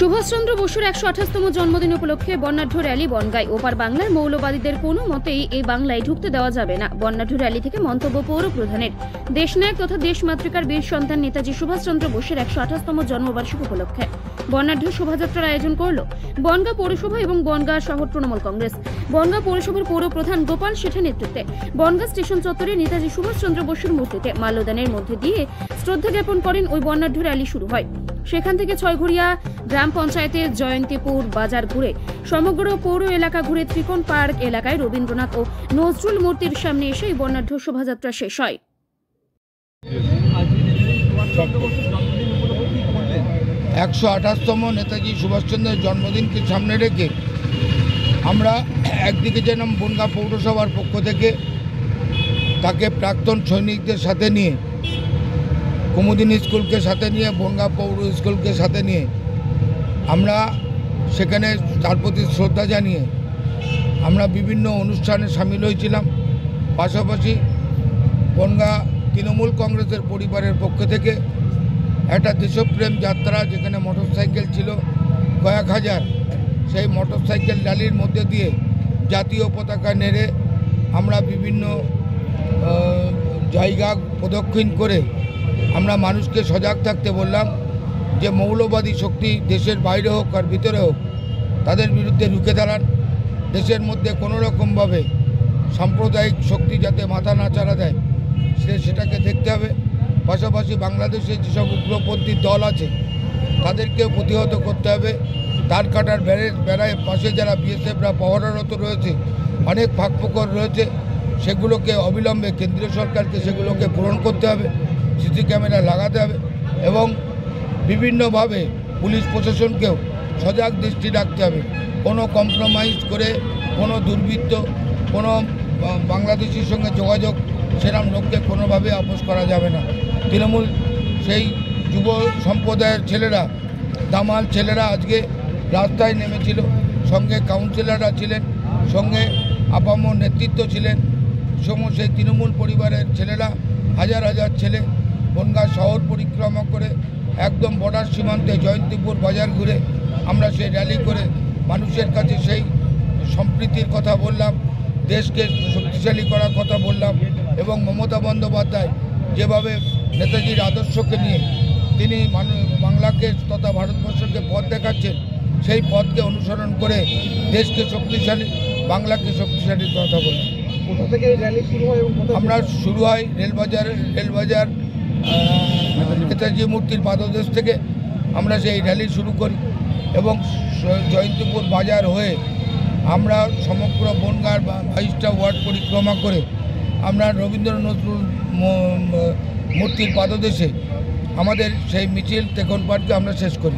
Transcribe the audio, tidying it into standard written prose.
সুভাষচন্দ্র বসুর ১২৮তম জন্মদিন উপলক্ষে বর্ণাঢ্য র্যালি বনগাঁয়। ওপার বাংলার মৌলবাদীদের কোনো মতেই এই বাংলায় ঢুকতে দেওয়া যাবে না। বর্ণাঢ্য র্যালি থেকে মন্তব্য পৌর প্রধানের। দেশনায়ক তথা দেশমাতৃকার বীর সন্তান নেতাজি সুভাষচন্দ্র বসুর ১২৮তম জন্মবার্ষিকী উপলক্ষে বর্ণাঢ্য শোভাযাত্রার আয়োজন করল বনগাঁ পৌরসভা এবং বনগাঁ শহর তৃণমূল কংগ্রেস। বনগাঁ পৌরসভার পৌর প্রধান গোপাল শেঠের নেতৃত্বে বনগাঁ স্টেশন চত্বরে নেতাজি সুভাষচন্দ্র বসুর মূর্তিতে মাল্যদানের মধ্যে দিয়ে শ্রদ্ধা জ্ঞাপন করেন। ওই বর্ণাঢ্য র্যালি শুরু হয়। সেখান থেকে ছয়ঘরিয়া গ্রাম পঞ্চায়েতের জয়ন্তীপুর বাজার ঘুরে সমগ্র পৌর এলাকা ঘুরে ত্রিকোণ পার্ক এলাকায় রবীন্দ্রনাথ ও নজরুল মূর্তির সামনে এসে এই বর্ণাঢ্য শোভাযাত্রা শেষ হয়। ১২৮তম নেতাজি সুভাষচন্দ্রের জন্মদিনকে সামনে রেখে আমরা একদিকে যেরকম বনগাঁ পৌরসভার পক্ষ থেকে তাকে প্রাক্তন সৈনিকদের সাথে নিয়ে, কুমুদিনী স্কুলকে সাথে নিয়ে, বনগাঁ পৌর স্কুলকে সাথে নিয়ে আমরা সেখানে তার প্রতি শ্রদ্ধা জানিয়ে আমরা বিভিন্ন অনুষ্ঠানে সামিল হয়েছিলাম। পাশাপাশি বনগাঁ তৃণমূল কংগ্রেসের পরিবারের পক্ষ থেকে একটা দেশপ্রেম যাত্রা, যেখানে মোটরসাইকেল ছিল কয়েক হাজার, সেই মোটরসাইকেল র্যালির মধ্যে দিয়ে জাতীয় পতাকা নেড়ে আমরা বিভিন্ন জায়গা প্রদক্ষিণ করে আমরা মানুষকে সজাগ থাকতে বললাম যে মৌলবাদী শক্তি দেশের বাইরে হোক আর ভিতরে হোক তাদের বিরুদ্ধে রুখে দাঁড়ান। দেশের মধ্যে কোনো রকমভাবে সাম্প্রদায়িক শক্তি যাতে মাথা না চাড়া দেয় সেটাকে দেখতে হবে। পাশাপাশি বাংলাদেশে যেসব উগ্রপন্থী দল আছে তাদেরকেও প্রতিহত করতে হবে। তার কাটার বেড়ায় পাশে যারা বিএসএফরা পাহারারত রয়েছে, অনেক ফাঁকফোকর রয়েছে, সেগুলোকে অবিলম্বে কেন্দ্রীয় সরকারকে সেগুলোকে পূরণ করতে হবে, সিসি ক্যামেরা লাগাতে হবে এবং বিভিন্নভাবে পুলিশ প্রশাসনকেও সজাগ দৃষ্টি রাখতে হবে। কোনো কম্প্রোমাইজ করে কোনো দুর্বৃত্ত, কোনো বাংলাদেশের সঙ্গে যোগাযোগ সেরকম লোককে কোনোভাবে আপোষ করা যাবে না। তৃণমূল সেই যুব সম্প্রদায়ের ছেলেরা, দামাল ছেলেরা আজকে রাস্তায় নেমেছিল, সঙ্গে কাউন্সিলররা ছিলেন, সঙ্গে আপামর নেতৃত্ব ছিলেন, সমস্ত সেই তৃণমূল পরিবারের ছেলেরা, হাজার হাজার ছেলে বনগাঁ শহর পরিক্রমা করে একদম বর্ডার সীমান্তে জয়ন্তীপুর বাজার ঘুরে আমরা সেই র্যালি করে মানুষের কাছে সেই সম্প্রীতির কথা বললাম, দেশকে শক্তিশালী করার কথা বললাম এবং মমতা বন্দ্যোপাধ্যায় যেভাবে নেতাজির আদর্শকে নিয়ে তিনি বাংলাকে তথা ভারতবর্ষকে পথ দেখাচ্ছেন, সেই পথকে অনুসরণ করে দেশকে শক্তিশালী, বাংলাকে শক্তিশালীর কথা বললাম। কোথা থেকে র্যালি শুরু হয়? আমরা শুরু হয় রেলবাজার নেতাজি মূর্তির পাদদেশ থেকে আমরা সেই র্যালি শুরু করি এবং জয়ন্তীপুর বাজার হয়ে আমরা সমগ্র বনগাঁর 22টা ওয়ার্ড পরিক্রমা করে আমরা রবীন্দ্রনাথ নজরুল মূর্তির পাদদেশে আমাদের সেই মিছিল ত্রিকোণ পার্কে আমরা শেষ করি।